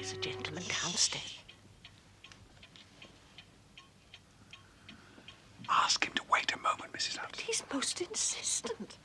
is a gentleman downstairs. Ask him to wait a moment, Mrs. Hudson. He's most insistent.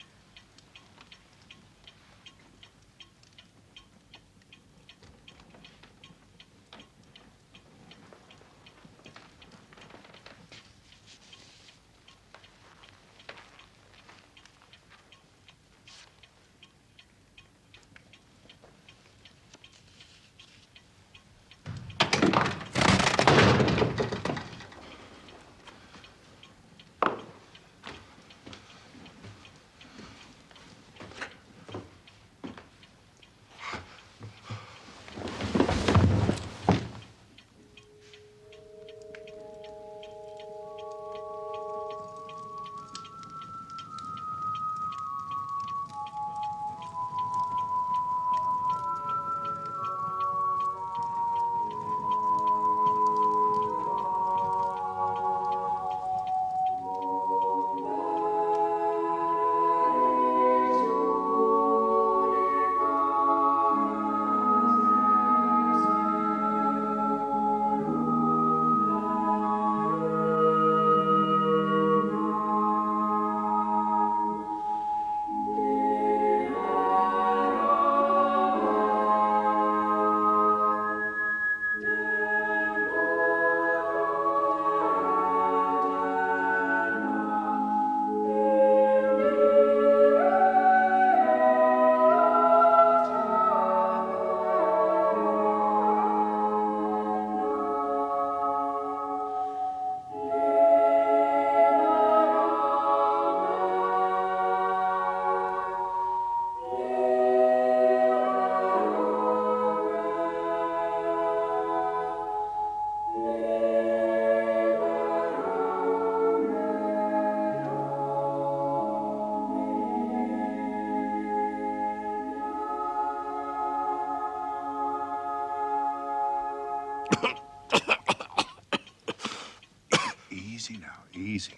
Easy now, easy.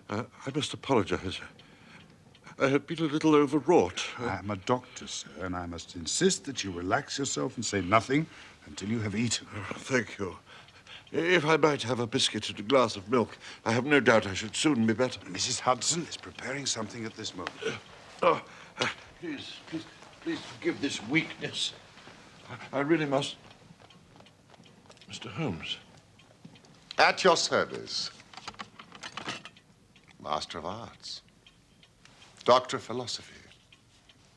I must apologize. I have been a little overwrought. I'm a doctor, sir, and I must insist that you relax yourself and say nothing until you have eaten. Thank you. If I might have a biscuit and a glass of milk, I have no doubt I should soon be better. Mrs. Hudson is preparing something at this moment. Please forgive this weakness. I really must... Mr. Holmes. At your service. Master of Arts. Doctor of Philosophy.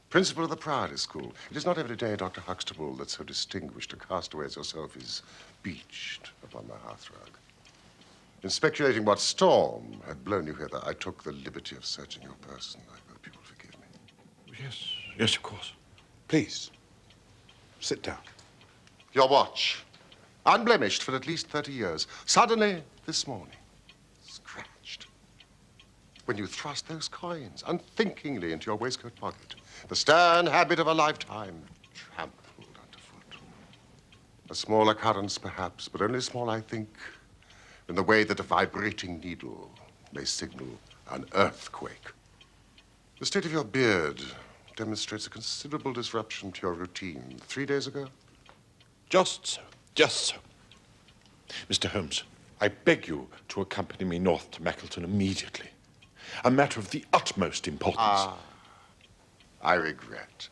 Principal of the Priory School. It is not every day, Dr. Huxtable, that so distinguished a castaway as yourself is beached upon my hearthrug. In speculating what storm had blown you hither, I took the liberty of searching your person. I hope you will forgive me. Yes, of course. Please, sit down. Your watch, unblemished for at least 30 years, suddenly, this morning, scratched. When you thrust those coins unthinkingly into your waistcoat pocket, the stern habit of a lifetime trampled underfoot. A small occurrence, perhaps, but only small, I think, in the way that a vibrating needle may signal an earthquake. The state of your beard demonstrates a considerable disruption to your routine. 3 days ago? Just so. Mr. Holmes, I beg you to accompany me north to Mackleton immediately. A matter of the utmost importance. I regret.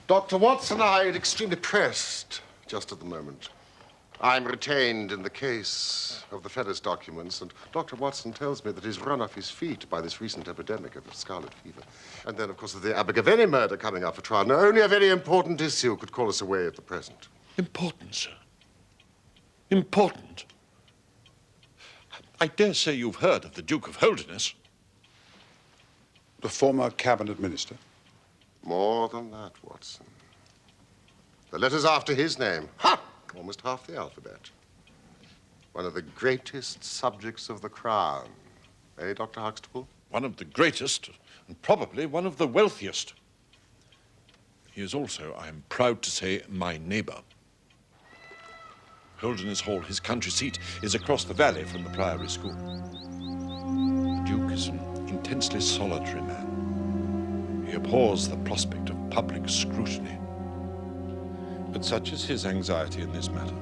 Dr. Watson and I are extremely pressed just at the moment. I'm retained in the case of the Ferris documents, and Dr. Watson tells me that he's run off his feet by this recent epidemic of scarlet fever. And then, of course, the Abergavenny murder coming up for trial. Now, only a very important issue could call us away at the present. Important, sir. Important. I dare say you've heard of the Duke of Holderness. The former cabinet minister? More than that, Watson. The letter's after his name. Ha! Almost half the alphabet. One of the greatest subjects of the crown. Eh, Dr. Huxtable? One of the greatest, and probably one of the wealthiest. He is also, I am proud to say, my neighbor. Holderness Hall, his country seat, is across the valley from the Priory School. The Duke is an intensely solitary man. He abhors the prospect of public scrutiny. But such is his anxiety in this matter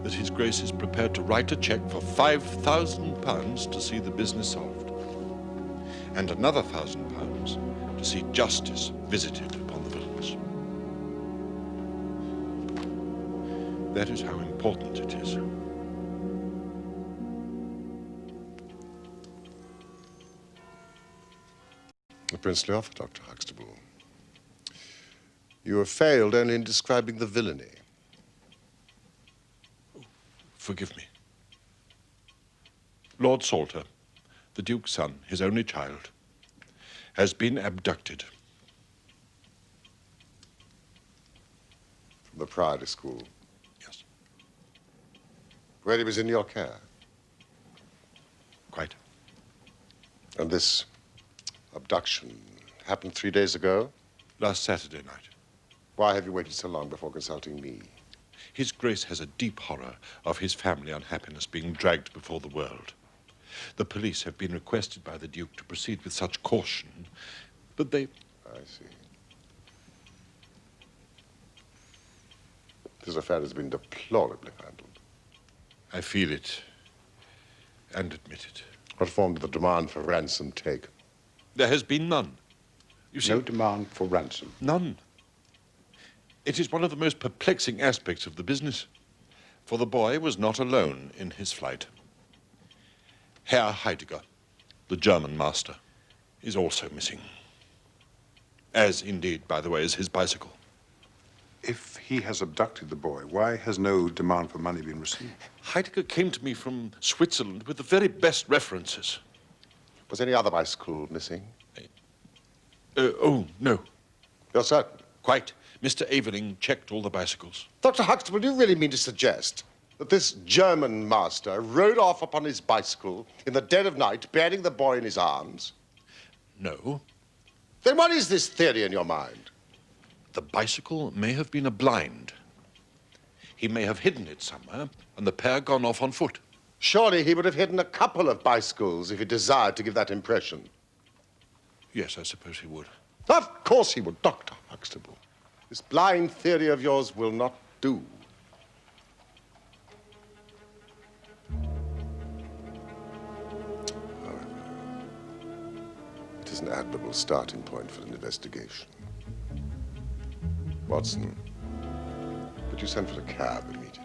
that His Grace is prepared to write a cheque for £5,000 to see the business solved, and another £1,000 to see justice visited upon the villains. That is how important it is. A princely offer, Dr. Huxtable. You have failed only in describing the villainy. Forgive me. Lord Salter, the Duke's son, his only child, has been abducted. From the Priory School, Yes, where he was in your care. quite. And this abduction happened 3 days ago? Last Saturday night. Why have you waited so long before consulting me? His Grace has a deep horror of his family unhappiness being dragged before the world. The police have been requested by the Duke to proceed with such caution, but they... I see. This affair has been deplorably handled. I feel it and admit it. What form did the demand for ransom take? There has been none. You see, No demand for ransom. none. It is one of the most perplexing aspects of the business, for the boy was not alone in his flight. Herr Heidegger, the German master, is also missing. As indeed, by the way, is his bicycle. If he has abducted the boy, why has no demand for money been received? Heidegger came to me from Switzerland with the very best references. Was any other bicycle missing? Oh, no, You're certain? quite. Mr. Aveling checked all the bicycles. Dr. Huxtable, do you really mean to suggest that this German master rode off upon his bicycle in the dead of night, bearing the boy in his arms? No, Then what is this theory in your mind? the bicycle may have been a blind. He may have hidden it somewhere, and the pair gone off on foot. Surely he would have hidden a couple of bicycles if he desired to give that impression. Yes, I suppose he would. Of course he would, Dr. Huxtable. This blind theory of yours will not do. However, it is an admirable starting point for an investigation. Watson, could you send for a cab immediately?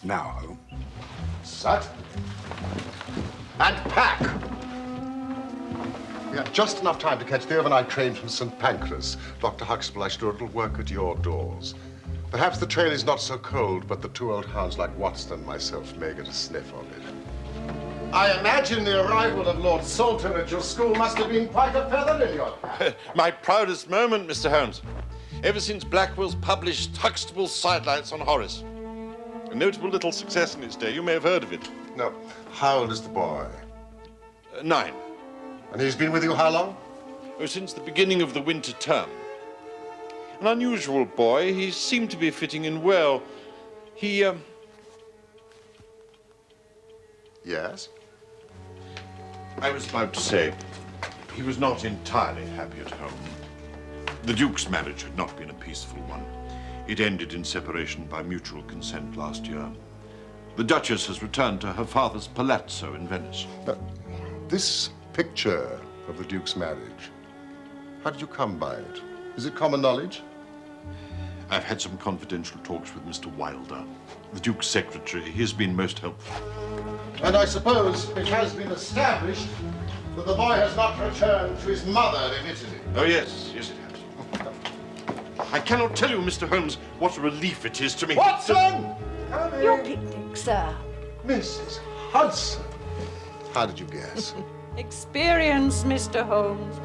Now, Holmes. Sat. And pack! We have just enough time to catch the overnight train from St. Pancras. Dr. Huxtable, I should do a little work at your doors. Perhaps the trail is not so cold, but the two old hounds like Watson and myself may get a sniff of it. I imagine the arrival of Lord Salter at your school must have been quite a feather in your cap. My proudest moment, Mr. Holmes. Ever since Blackwell's published Huxtable's Sidelights on Horace. A notable little success in its day. You may have heard of it. No. How old is the boy? 9. And he's been with you how long? Oh, since the beginning of the winter term. An unusual boy. He seemed to be fitting in well. He, Yes. I was about to say, he was not entirely happy at home. The Duke's marriage had not been a peaceful one. It ended in separation by mutual consent last year. The Duchess has returned to her father's palazzo in Venice. This picture of the Duke's marriage, how did you come by it? Is it common knowledge? I've had some confidential talks with Mr. Wilder, the Duke's secretary. He has been most helpful. And I suppose it has been established that the boy has not returned to his mother in Italy. Oh, yes, yes, it has. I cannot tell you, Mr. Holmes, what a relief it is to me. Watson! Come in. Your picnic, sir. Mrs. Hudson. How did you guess? Experience, Mr. Holmes.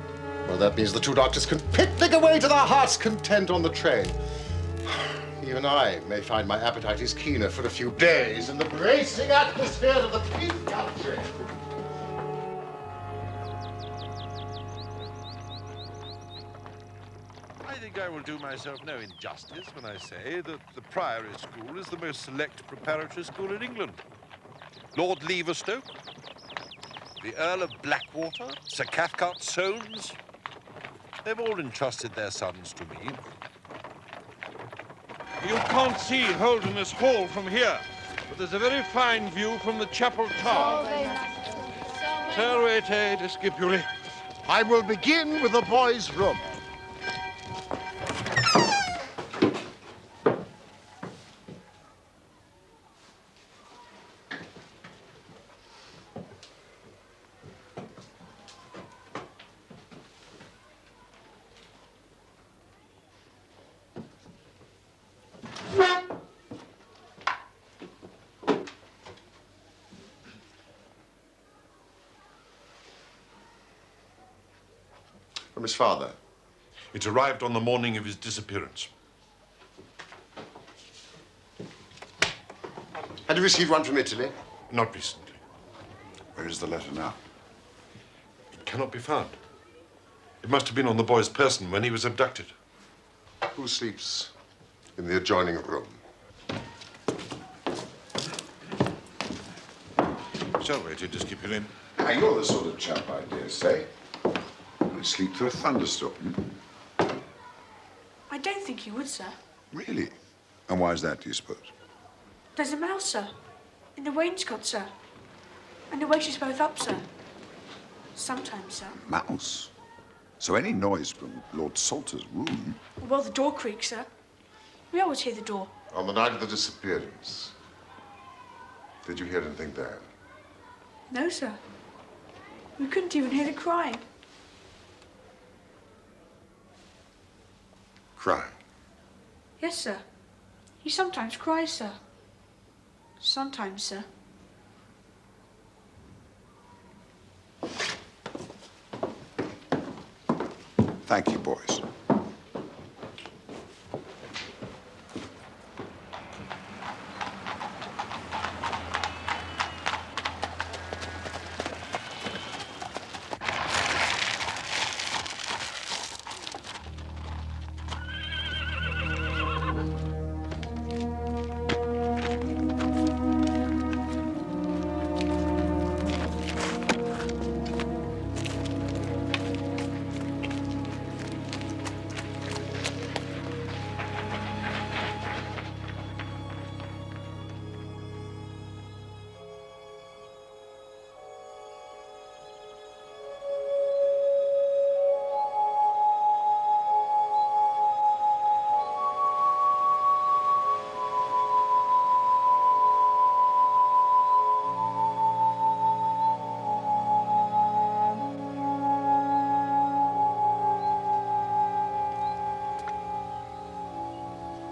Well, that means the two doctors can picnic away to their heart's content on the train. Even I may find my appetite is keener for a few days in the bracing atmosphere of the Peak Country. I think I will do myself no injustice when I say that the Priory School is the most select preparatory school in England. Lord Leverstoke, the Earl of Blackwater, Sir Cathcart Soames, they've all entrusted their sons to me. You can't see Holderness Hall from here, but there's a very fine view from the chapel tower. Salvete discipuli. I will begin with the boys' room. From his father. It arrived on the morning of his disappearance. Had you received one from Italy? Not recently. Where is the letter now? It cannot be found. It must have been on the boy's person when he was abducted. Who sleeps in the adjoining room? Salvete discipuli. Now, you're the sort of chap, I dare say, who would sleep through a thunderstorm. I don't think you would, sir. Really? And why is that, do you suppose? There's a mouse, sir. In the wainscot, sir. And it wakes us both up, sir. Sometimes, sir. Mouse? So any noise from Lord Salter's room? Well, the door creaks, sir. We always hear the door. On the night of the disappearance. Did you hear anything then? No, sir. We couldn't even hear the crying. Crying. Yes, sir. He sometimes cries, sir. Sometimes, sir. Thank you, boys.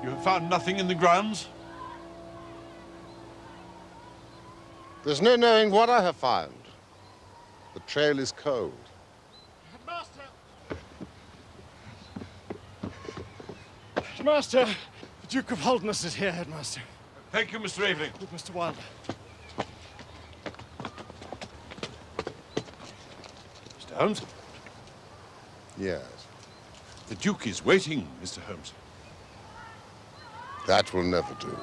You have found nothing in the grounds? There's no knowing what I have found. The trail is cold. Headmaster! Headmaster! The Duke of Holderness is here, Headmaster. Thank you, Mr. Aveling. With Mr. Wilder. Mr. Holmes? Yes. The Duke is waiting, Mr. Holmes. That will never do.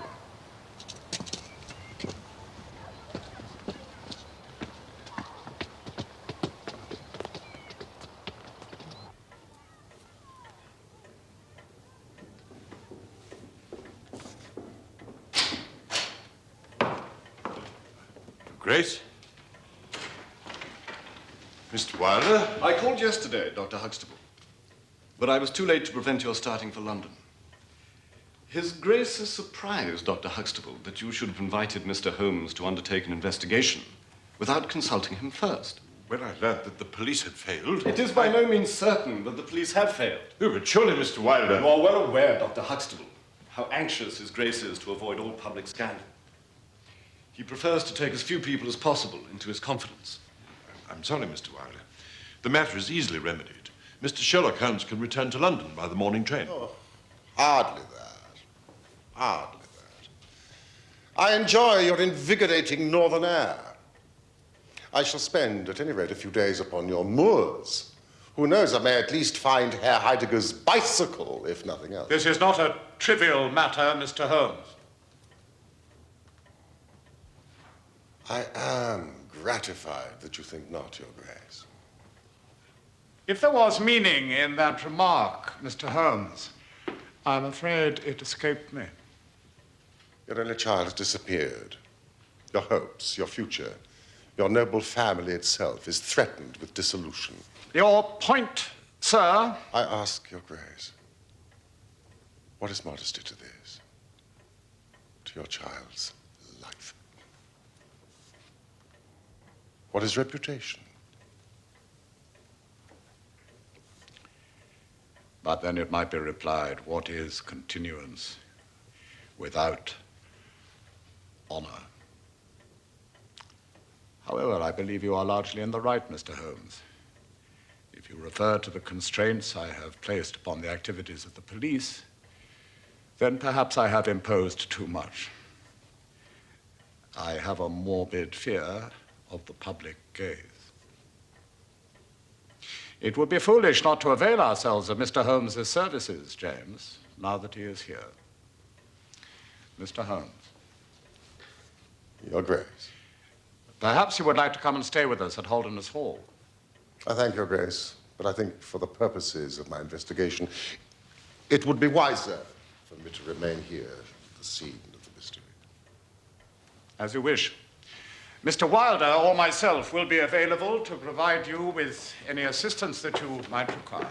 Grace? Mr. Wilder? I called yesterday, Dr. Huxtable, but I was too late to prevent your starting for London. His Grace is surprised, Dr. Huxtable, that you should have invited Mr. Holmes to undertake an investigation without consulting him first. When I learned that the police had failed... It is by no means certain that the police have failed. Oh, but surely, Mr. Wilder... You are well aware, Dr. Huxtable, how anxious His Grace is to avoid all public scandal. He prefers to take as few people as possible into his confidence. I'm sorry, Mr. Wilder. The matter is easily remedied. Mr. Sherlock Holmes can return to London by the morning train. Oh, hardly that. Hardly that. I enjoy your invigorating northern air. I shall spend, at any rate, a few days upon your moors. Who knows, I may at least find Herr Heidegger's bicycle, if nothing else. This is not a trivial matter, Mr. Holmes. I am gratified that you think not, Your Grace. If there was meaning in that remark, Mr. Holmes, I'm afraid it escaped me. Your only child has disappeared. Your hopes, your future, your noble family itself is threatened with dissolution. Your point, sir? I ask your grace, what is modesty to this? To your child's life? What is reputation? But then it might be replied, what is continuance without honor? However, I believe you are largely in the right, Mr. Holmes. If you refer to the constraints I have placed upon the activities of the police, then perhaps I have imposed too much. I have a morbid fear of the public gaze. It would be foolish not to avail ourselves of Mr. Holmes's services, James, now that he is here. Mr. Holmes. Your grace. Perhaps you would like to come and stay with us at Holderness Hall. I thank your grace, but I think for the purposes of my investigation, it would be wiser for me to remain here at the scene of the mystery. As you wish. Mr. Wilder or myself will be available to provide you with any assistance that you might require.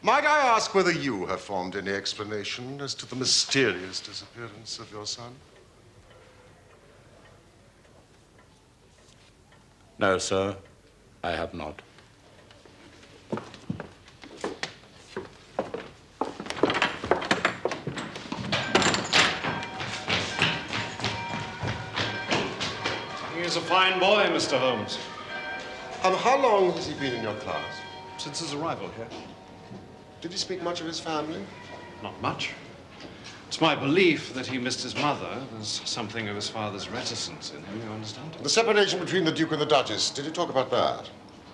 Might I ask whether you have formed any explanation as to the mysterious disappearance of your son? No, sir, I have not. He is a fine boy, Mr. Holmes. How long has he been in your class? Since his arrival here. Did he speak much of his family? Not much. It's my belief that he missed his mother. There's something of his father's reticence in him, you understand? The separation between the Duke and the Duchess, did he talk about that?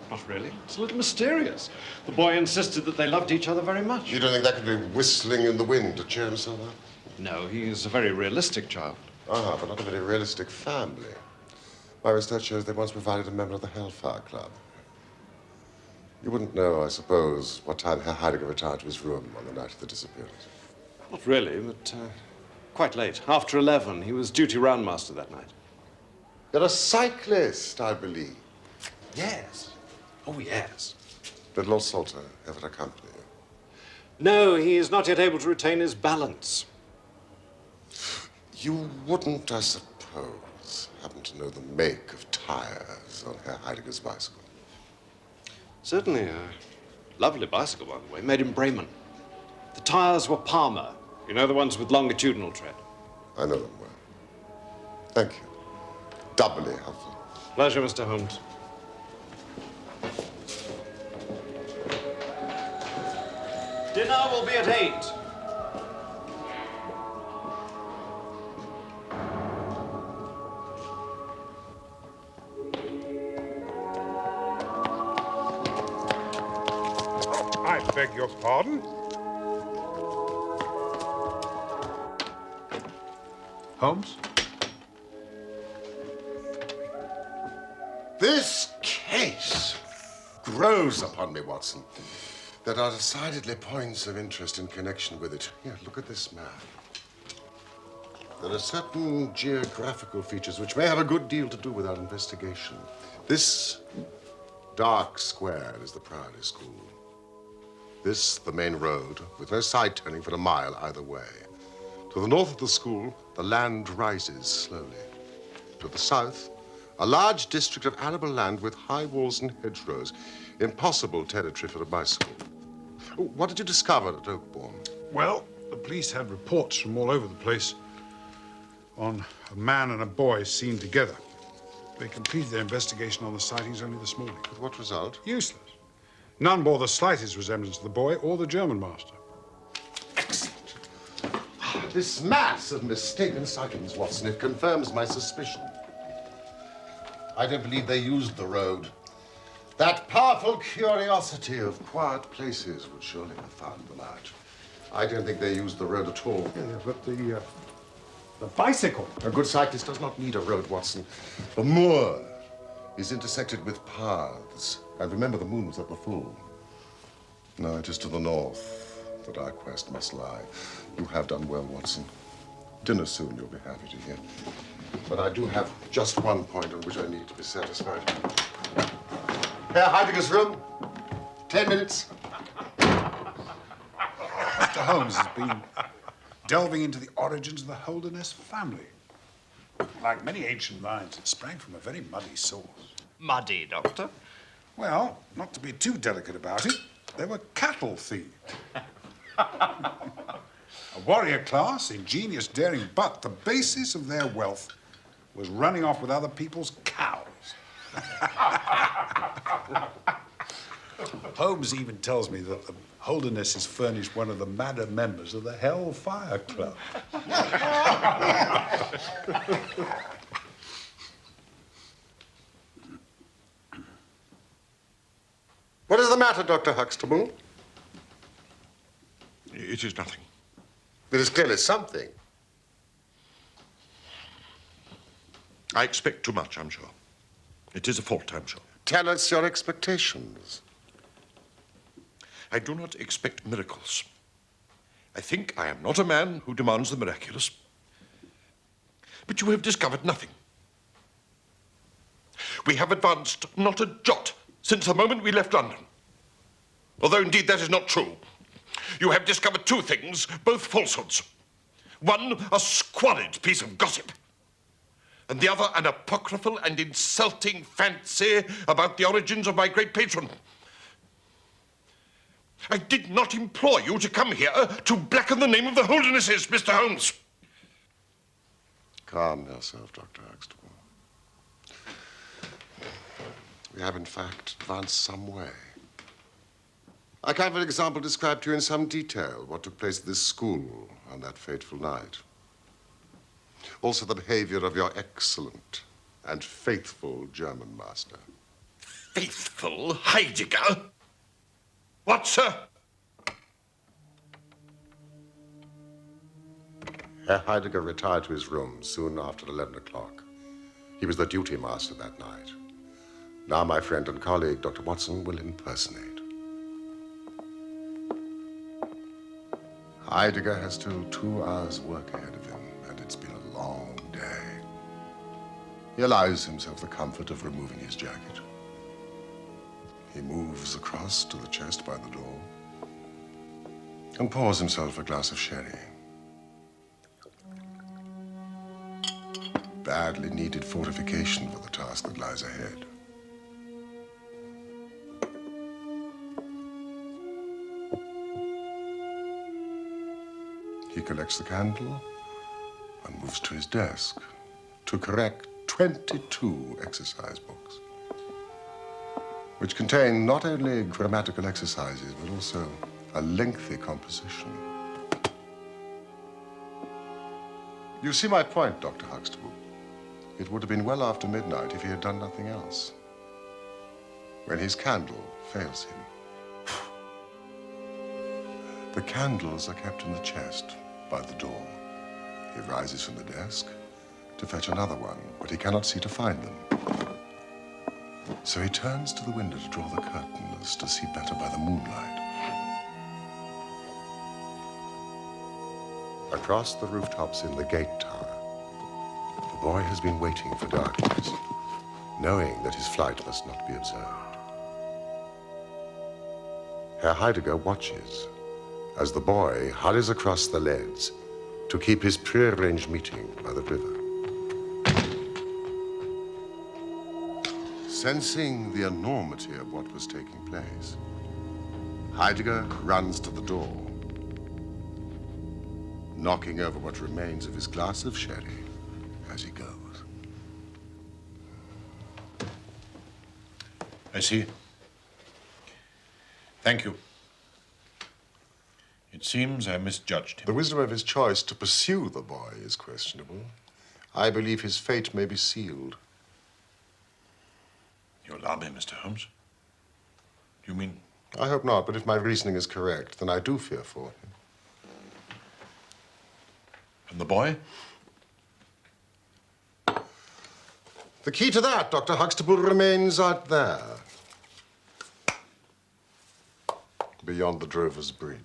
Not really. It's a little mysterious. The boy insisted that they loved each other very much. You don't think that could be whistling in the wind to cheer himself up? No, he is a very realistic child. Ah, but not a very realistic family. My research shows they once provided a member of the Hellfire Club. You wouldn't know, I suppose, what time Herr Heidegger retired to his room on the night of the disappearance. Not really, but quite late. After 11. He was duty roundmaster that night. You're a cyclist, I believe. Yes. Oh, yes. Did Lord Salter ever accompany you? No, he is not yet able to retain his balance. You wouldn't, I suppose, happen to know the make of tires on Herr Heidegger's bicycle? Certainly a lovely bicycle, by the way, made in Bremen. The tires were Palmer. You know, the ones with longitudinal tread. I know them well. Thank you. Doubly helpful. Pleasure, Mr. Holmes. Dinner will be at 8. I beg your pardon? Holmes? This case grows upon me, Watson. There are decidedly points of interest in connection with it. Here, look at this map. There are certain geographical features which may have a good deal to do with our investigation. This dark square is the Priory School. This, the main road, with no side turning for a mile either way. To the north of the school, the land rises slowly. To the south, a large district of arable land with high walls and hedgerows. Impossible territory for a bicycle. What did you discover at Oakbourne? Well, the police had reports from all over the place on a man and a boy seen together. They completed their investigation on the sightings only this morning. With what result? Useless. None bore the slightest resemblance to the boy or the German master. Excellent. This mass of mistaken sightings, Watson, it confirms my suspicion. I don't believe they used the road. That powerful curiosity of quiet places would surely have found them out. I don't think they used the road at all. Yeah, but the bicycle. A good cyclist does not need a road, Watson. The moor is intersected with paths. And remember, the moon was at the full. No, it is to the north. that our quest must lie. You have done well, Watson. Dinner soon, you'll be happy to hear. But I do have just one point on which I need to be satisfied. Herr Heidegger's room. 10 minutes. Mr. Holmes has been delving into the origins of the Holderness family. Like many ancient lines, it sprang from a very muddy source. Muddy, Doctor? Well, not to be too delicate about it, they were cattle thieves. A warrior class, ingenious, daring, but the basis of their wealth was running off with other people's cows. Holmes even tells me that the Holderness has furnished one of the madder members of the Hellfire Club. What is the matter, Dr. Huxtable? It is nothing. There is clearly something. I expect too much, I'm sure. It is a fault, I'm sure. Tell us your expectations. I do not expect miracles. I think I am not a man who demands the miraculous. But you have discovered nothing. We have advanced not a jot since the moment we left London. Although, indeed, that is not true. You have discovered two things, both falsehoods. One, a squalid piece of gossip, and the other, an apocryphal and insulting fancy about the origins of my great patron. I did not implore you to come here to blacken the name of the Holdernesses, Mr. Holmes. Calm yourself, Dr. Huxtable. We have, in fact, advanced some way. I can, for example, describe to you in some detail what took place at this school on that fateful night. Also the behavior of your excellent and faithful German master. Faithful Heidegger? What, sir? Herr Heidegger retired to his room soon after 11 o'clock. He was the duty master that night. Now my friend and colleague, Dr. Watson, will impersonate. Heidegger has still 2 hours' work ahead of him, and it's been a long day. He allows himself the comfort of removing his jacket. He moves across to the chest by the door and pours himself a glass of sherry. Badly needed fortification for the task that lies ahead. He collects the candle and moves to his desk to correct 22 exercise books, which contain not only grammatical exercises, but also a lengthy composition. You see my point, Dr. Huxtable. It would have been well after midnight if he had done nothing else. When his candle fails him. The candles are kept in the chest by the door. He rises from the desk to fetch another one, but he cannot see to find them. So he turns to the window to draw the curtains to see better by the moonlight. Across the rooftops in the gate tower, the boy has been waiting for darkness, knowing that his flight must not be observed. Herr Heidegger watches as the boy hurries across the leads to keep his prearranged meeting by the river. Sensing the enormity of what was taking place, Heidegger runs to the door, knocking over what remains of his glass of sherry as he goes. I see. Thank you. It seems I misjudged him. The wisdom of his choice to pursue the boy is questionable. I believe his fate may be sealed. You alarm me, Mr. Holmes. You mean? I hope not, but if my reasoning is correct, then I do fear for him. And the boy? The key to that, Dr. Huxtable, remains out there. Beyond the Drover's Bridge.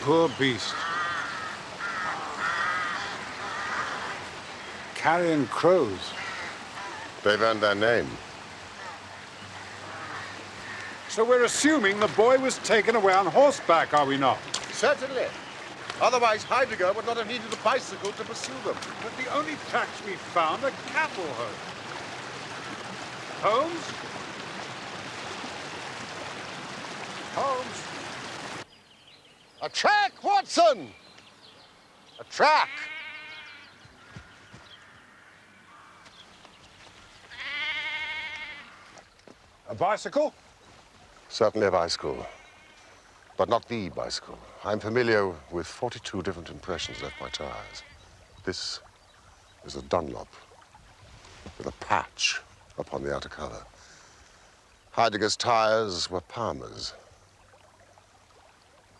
Poor beast. Carrion crows. They've earned their name. So we're assuming the boy was taken away on horseback, are we not? Certainly. Otherwise, Heidegger would not have needed a bicycle to pursue them. But the only tracks we found are cattle, Holmes. Holmes? A track, Watson! A track! A bicycle? Certainly a bicycle. But not the bicycle. I'm familiar with 42 different impressions left by tires. This is a Dunlop with a patch upon the outer cover. Heidegger's tires were Palmer's.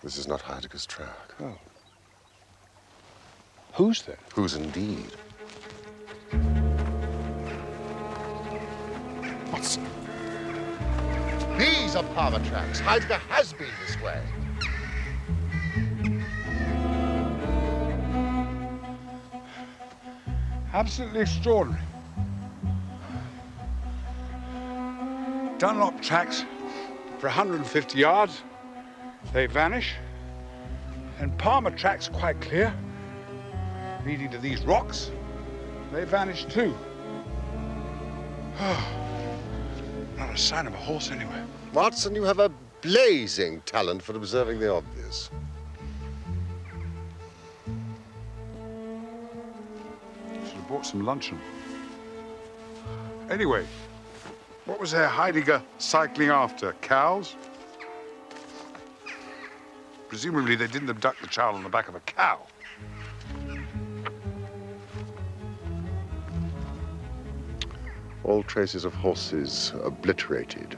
This is not Heidegger's track. Oh. Whose then? Whose indeed? Watson. These are Palmer tracks. Heidegger has been this way. Absolutely extraordinary. Dunlop tracks for 150 yards. They vanish. And Palmer tracks quite clear, leading to these rocks. They vanish too. Not a sign of a horse anywhere. Watson, you have a blazing talent for observing the obvious. Should have bought some luncheon. Anyway, what was Herr Heidegger cycling after? Cows? Presumably they didn't abduct the child on the back of a cow. All traces of horses obliterated.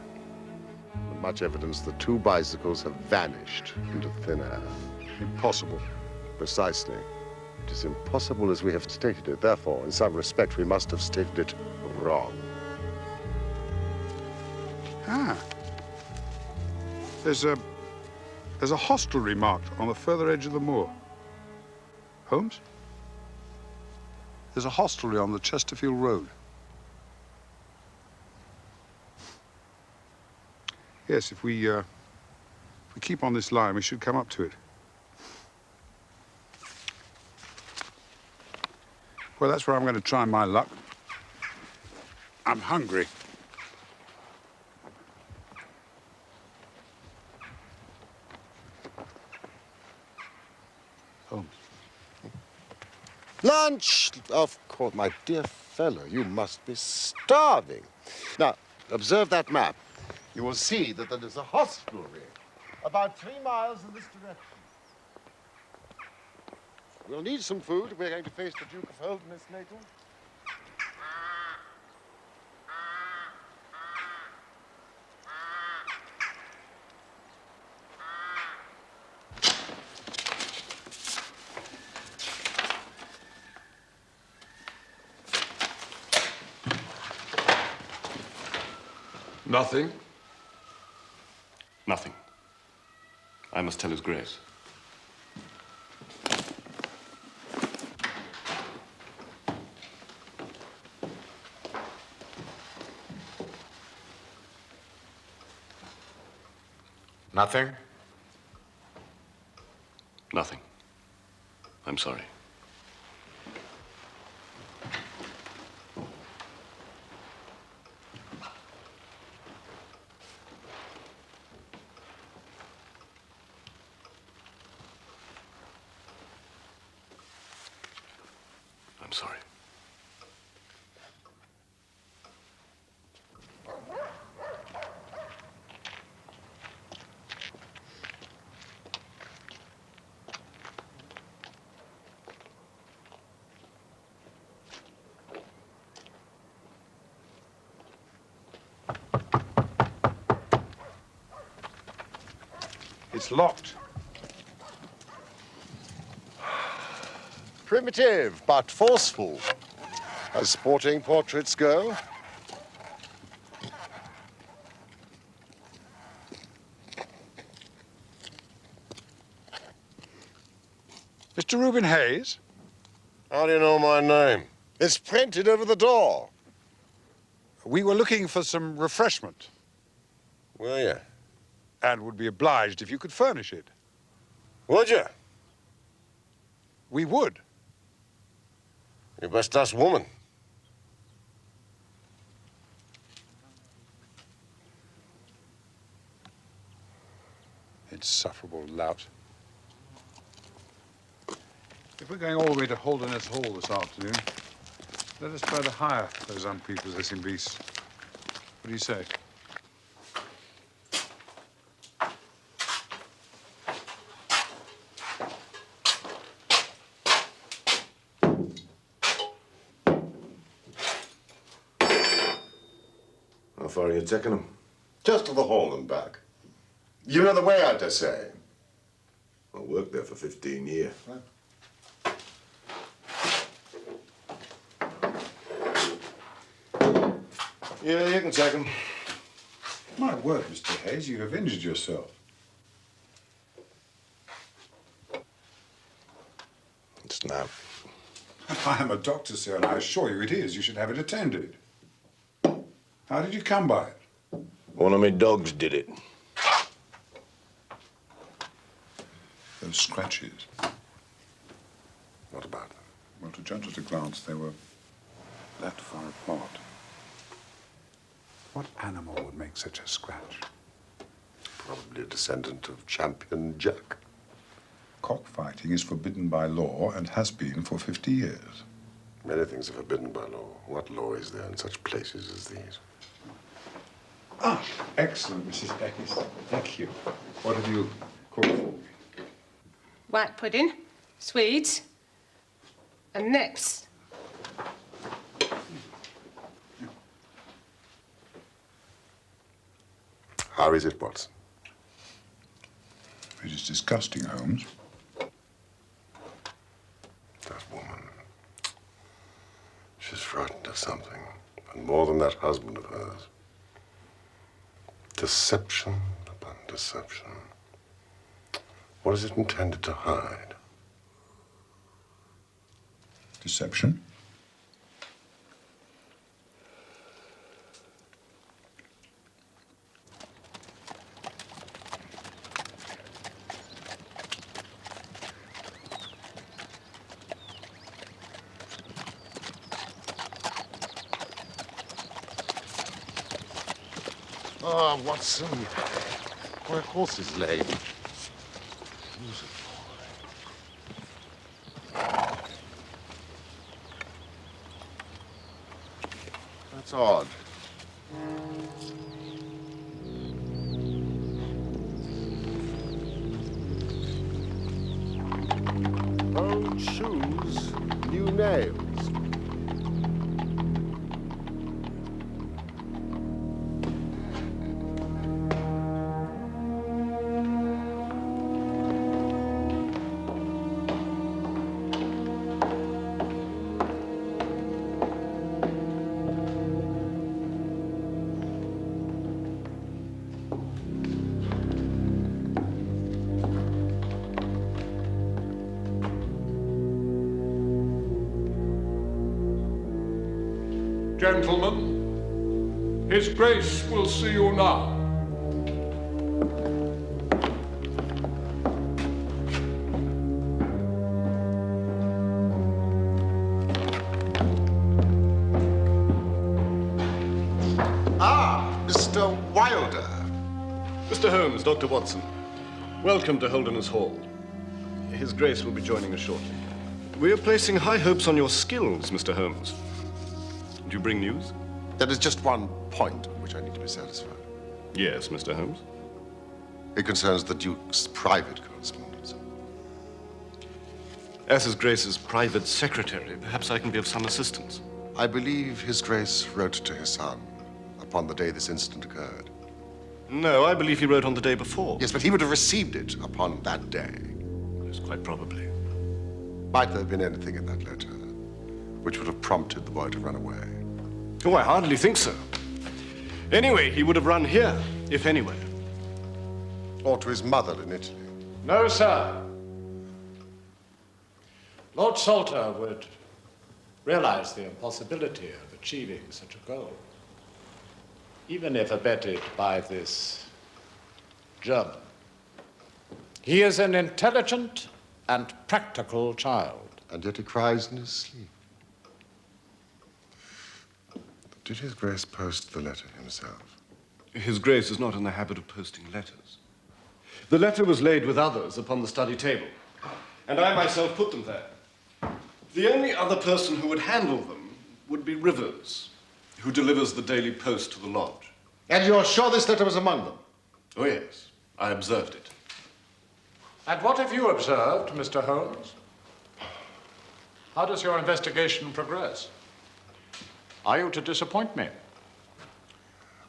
And much evidence that two bicycles have vanished into thin air. Impossible. Precisely. It is impossible as we have stated it. Therefore, in some respect, we must have stated it wrong. Ah. There's a hostelry marked on the further edge of the moor. Holmes? There's a hostelry on the Chesterfield Road. Yes, if we keep on this line, we should come up to it. Well, that's where I'm going to try my luck. I'm hungry. Holmes. Lunch! Of course, my dear fellow, you must be starving. Now, observe that map. You will see that there is a hostelry about 3 miles in this direction. We'll need some food. We're going to face the Duke of Holderness later. Nothing? Nothing. I must tell His Grace. Nothing? Nothing. I'm sorry. I'm sorry. It's locked. Primitive, but forceful, as sporting portraits go. Mr. Reuben Hayes? How do you know my name? It's printed over the door. We were looking for some refreshment Will you? and would be obliged if you could furnish it. Would you? We would. You best ask woman. Insufferable lout. If we're going all the way to Holderness Hall this afternoon, let us try to hire those unprepossessing beasts. What do you say? How far are you taking them? Just to the hall and back. You know the way, I dare say. I worked there for 15 years. Yeah, you can take them. My word, Mr. Hayes, you have injured yourself. It's not. I am a doctor, sir, and I assure you it is. You should have it attended. How did you come by it? One of my dogs did it. Those scratches. What about them? Well, to judge at a glance, they were that far apart. What animal would make such a scratch? Probably a descendant of Champion Jack. Cockfighting is forbidden by law and has been for 50 years. Many things are forbidden by law. What law is there in such places as these? Ah, excellent, Mrs. Hayes. Thank you. What have you cooked for me? White pudding, swedes, and nips. How is it, Watson? It is disgusting, Holmes. That woman. She's frightened of something. And more than that husband of hers. Deception upon deception. What is it intended to hide? Deception? Ah, Watson. My horse is lame. That's odd. Old shoes, new nails. Gentlemen, His Grace will see you now. Ah, Mr. Wilder. Mr. Holmes, Dr. Watson, welcome to Holderness Hall. His Grace will be joining us shortly. We are placing high hopes on your skills, Mr. Holmes. Do you bring news? There is just one point on which I need to be satisfied. Yes, Mr. Holmes. It concerns the Duke's private correspondence. As His Grace's private secretary, perhaps I can be of some assistance. I believe His Grace wrote to his son upon the day this incident occurred. No, I believe he wrote on the day before. Yes, but he would have received it upon that day. Yes, quite probably. Might there have been anything in that letter which would have prompted the boy to run away? Oh, I hardly think so. Anyway, he would have run here, if anywhere. Or to his mother in Italy? No, sir. Lord Salter would realize the impossibility of achieving such a goal, even if abetted by this German. He is an intelligent and practical child. And yet he cries in his sleep. Did His Grace post the letter himself? His Grace is not in the habit of posting letters. The letter was laid with others upon the study table, and I myself put them there. The only other person who would handle them would be Rivers, who delivers the daily post to the lodge. And you're sure this letter was among them? Oh, yes. I observed it. And what have you observed, Mr. Holmes? How does your investigation progress? Are you to disappoint me?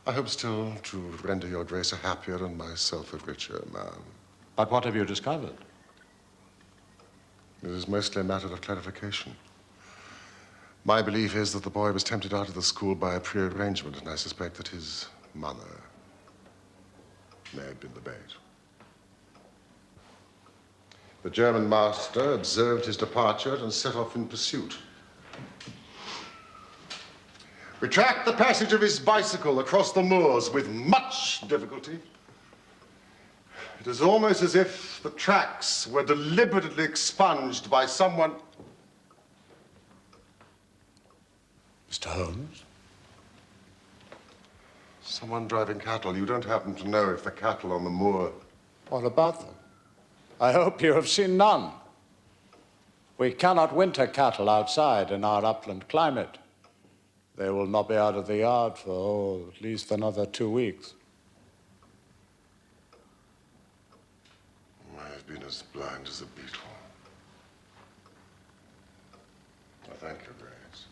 I hope still to render your Grace a happier and myself a richer man. But what have you discovered? It is mostly a matter of clarification. My belief is that the boy was tempted out of the school by a prearrangement, and I suspect that his mother may have been the bait. The German master observed his departure and set off in pursuit. We tracked the passage of his bicycle across the moors with much difficulty. It is almost as if the tracks were deliberately expunged by someone. Mr. Holmes? Someone driving cattle. You don't happen to know if the cattle on the moor. What about them? I hope you have seen none. We cannot winter cattle outside in our upland climate. They will not be out of the yard for, at least another 2 weeks. I have been as blind as a beetle. I thank your Grace.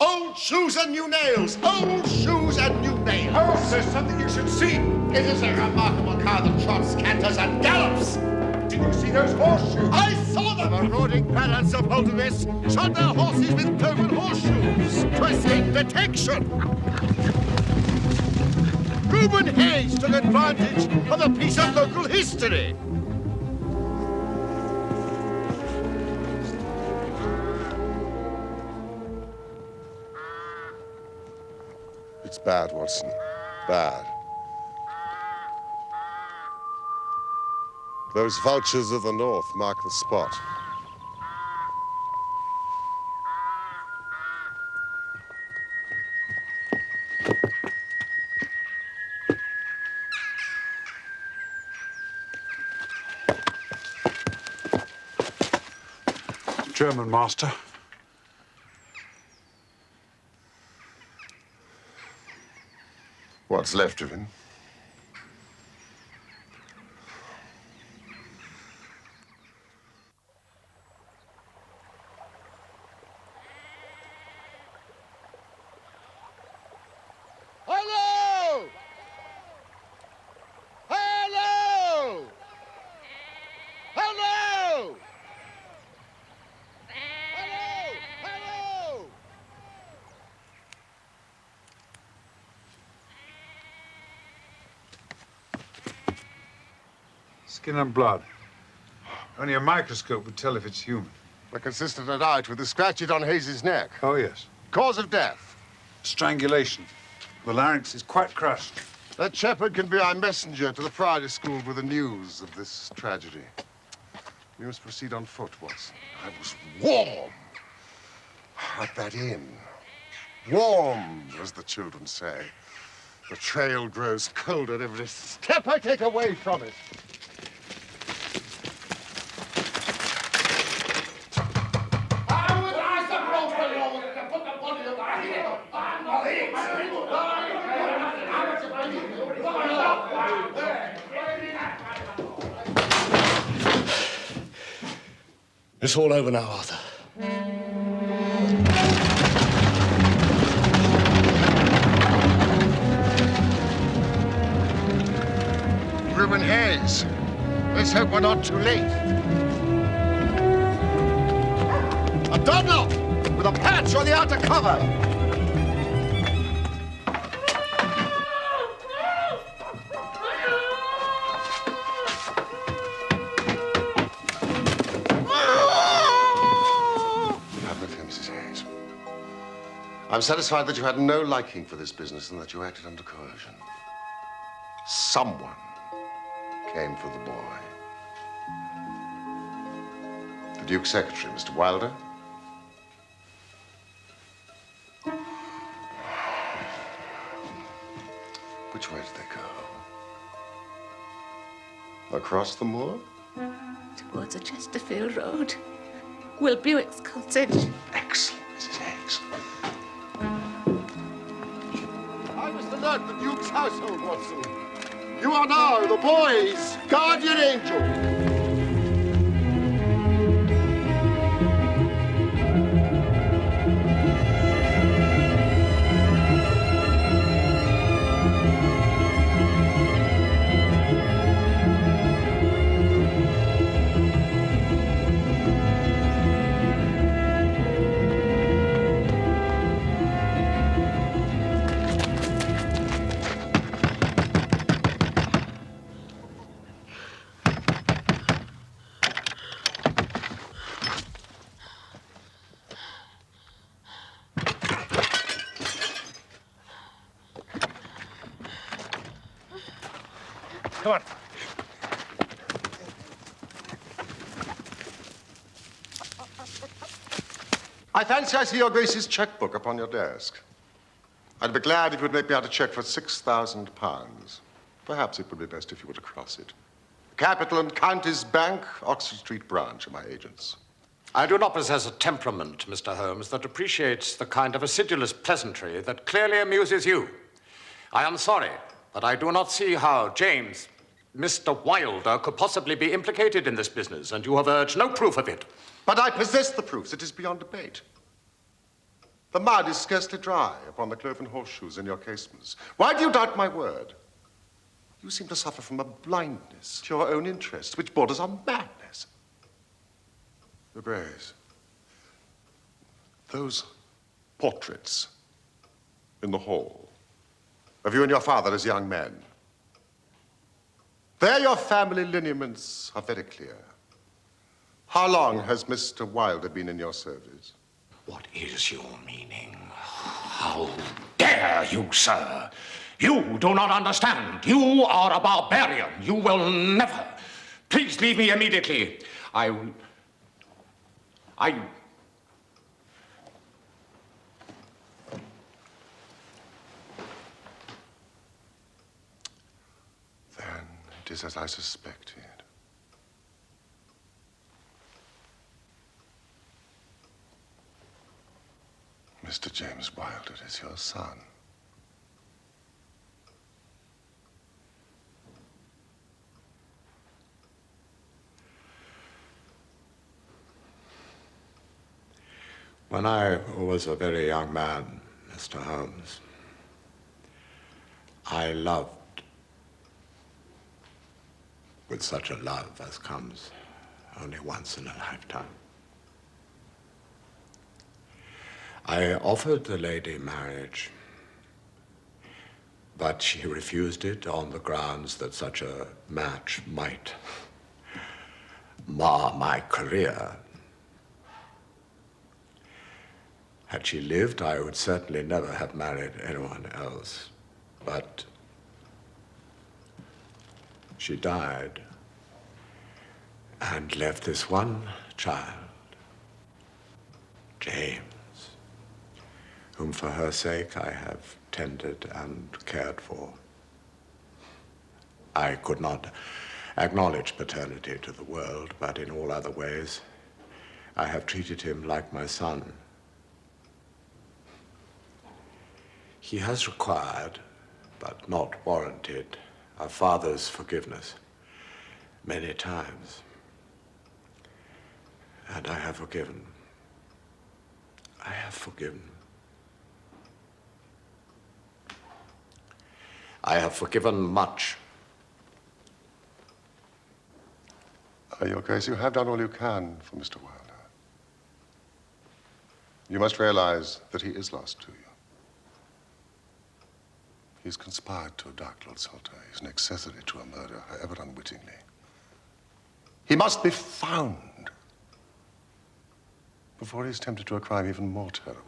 Old shoes and new nails! Old shoes and new nails! Oh, there's something you should see. It is a remarkable car that trots, canters, and gallops! Did you see those horseshoes? I saw them! Marauding parents of Holderness shot their horses with cloven horseshoes to escape detection! Reuben Hayes took advantage of a piece of local history. It's bad, Watson. Bad. Those vultures of the north mark the spot. German master. What's left of him? Hello! Hello! Hello! Hello! Hello! Skin and blood. Only a microscope would tell if it's human. The consistent and out with the scratches on Hayes's neck. Oh, yes. Cause of death. Strangulation. The larynx is quite crushed. That shepherd can be our messenger to the Priory School with the news of this tragedy. We must proceed on foot, Watson. I was warm at that inn. Warm, as the children say. The trail grows colder every step I take away from it. It's all over now, Arthur. Reuben Hayes. Let's hope we're not too late. A Dunlop with a patch on the outer cover. I'm satisfied that you had no liking for this business and that you acted under coercion. Someone came for the boy. The Duke's secretary, Mr. Wilder. Which way did they go? Across the moor? Towards the Chesterfield Road. Will Buick's cottage. Excellent, Mrs. Higgs. I was alert the Duke's household, Watson. You are now the boy's guardian angel. Come on. I fancy I see your Grace's checkbook upon your desk. I'd be glad if you'd make me out a check for £6,000. Perhaps it would be best if you were to cross it. Capital and Counties Bank, Oxford Street branch are my agents. I do not possess a temperament, Mr. Holmes, that appreciates the kind of acidulous pleasantry that clearly amuses you. I am sorry, but I do not see how James, Mr. Wilder, could possibly be implicated in this business, and you have urged no proof of it. But I possess the proofs. It is beyond debate. The mud is scarcely dry upon the cloven horseshoes in your casements. Why do you doubt my word? You seem to suffer from a blindness to your own interests, which borders on madness. Your Grace, those portraits in the hall of you and your father as young men, there your family lineaments are very clear. How long has Mr. Wilder been in your service? What is your meaning? How dare you, sir? You do not understand. You are a barbarian. You will never. Please leave me immediately. Then it is as I suspected. Mr. James Wilder is your son. When I was a very young man, Mr. Holmes, I loved with such a love as comes only once in a lifetime. I offered the lady marriage, but she refused it on the grounds that such a match might mar my career. Had she lived, I would certainly never have married anyone else. But she died and left this one child, James, whom for her sake I have tended and cared for. I could not acknowledge paternity to the world, but in all other ways, I have treated him like my son. He has required, but not warranted, a father's forgiveness many times. And I have forgiven. I have forgiven. I have forgiven much. Your Grace, you have done all you can for Mr. Wilder. You must realize that he is lost to you. He's conspired to abduct Lord Salter. He's an accessory to a murder, however unwittingly. He must be found before he's tempted to a crime even more terrible.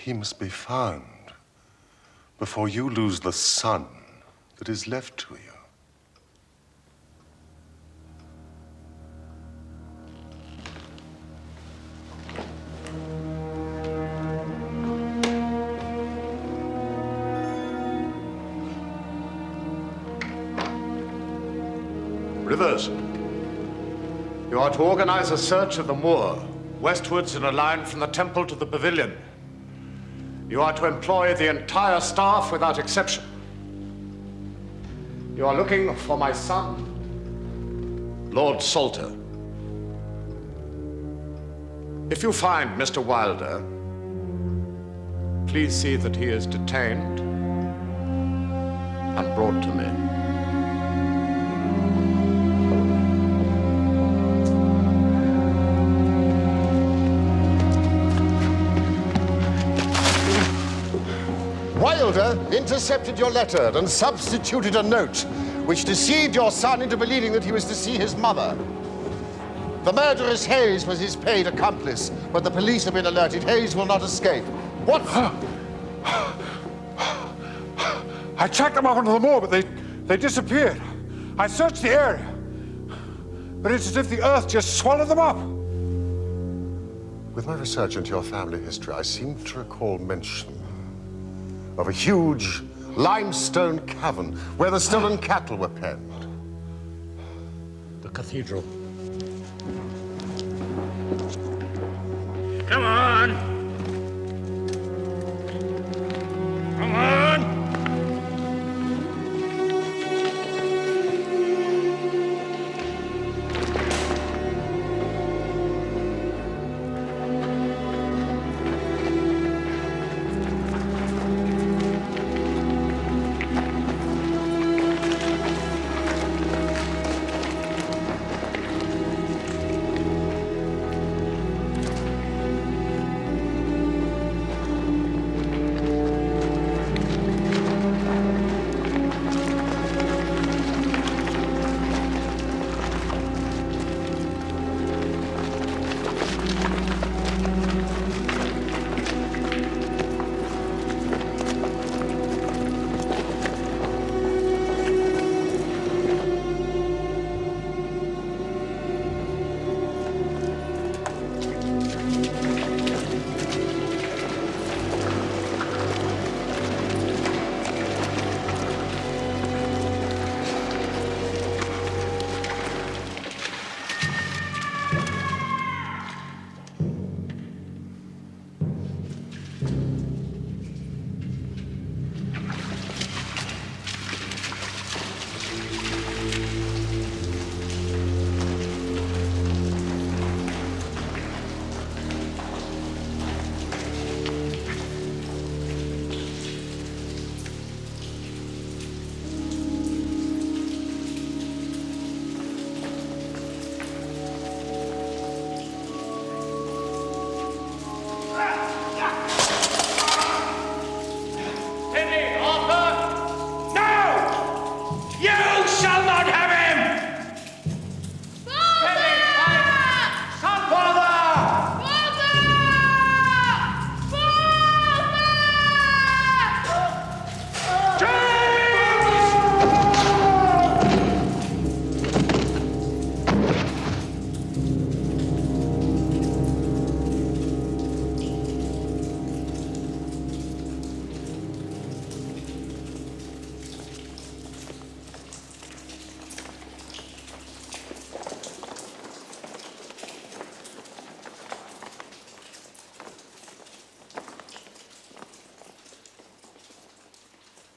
He must be found before you lose the son that is left to you. Rivers, you are to organize a search of the moor, westwards in a line from the temple to the pavilion. You are to employ the entire staff without exception. You are looking for my son, Lord Salter. If you find Mr. Wilder, please see that he is detained and brought to me. Wilder intercepted your letter and substituted a note which deceived your son into believing that he was to see his mother. The murderous Hayes was his paid accomplice, but the police have been alerted. Hayes will not escape. What? I tracked them up onto the moor, but they disappeared. I searched the area, but it's as if the earth just swallowed them up. With my research into your family history, I seem to recall mention of a huge limestone cavern where the stolen cattle were penned. The cathedral. Come on! Come on!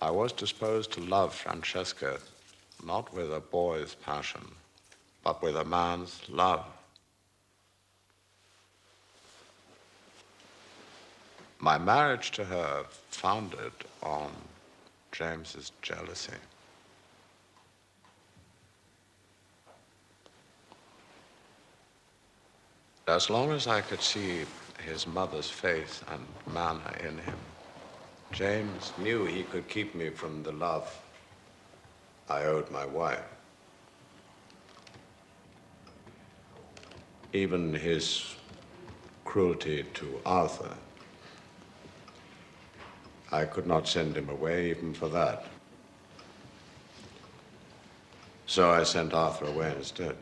I was disposed to love Francesca, not with a boy's passion, but with a man's love. My marriage to her founded on James's jealousy. As long as I could see his mother's face and manner in him, James knew he could keep me from the love I owed my wife. Even his cruelty to Arthur I could not send him away even for that. So I sent Arthur away instead.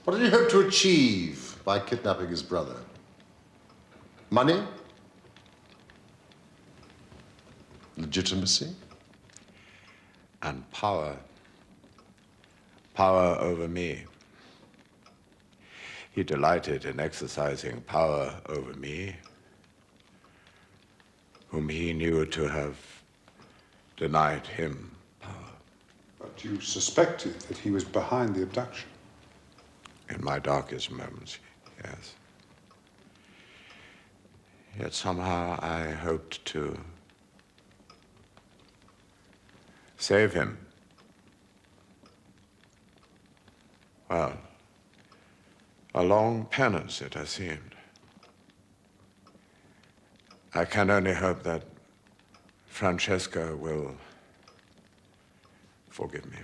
What did he hope to achieve by kidnapping his brother? Money? Legitimacy? And power. Power over me. He delighted in exercising power over me, whom he knew to have denied him power. But you suspected that he was behind the abduction? In my darkest moments, yes. Yet somehow I hoped to save him. Well, a long penance it has seemed. I can only hope that Francesca will forgive me.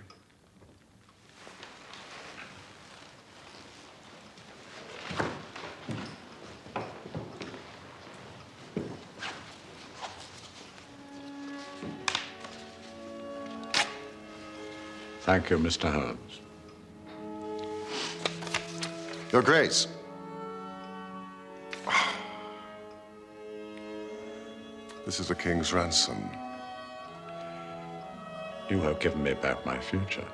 Thank you, Mr. Holmes. Your Grace. This is the king's ransom. You have given me back my future.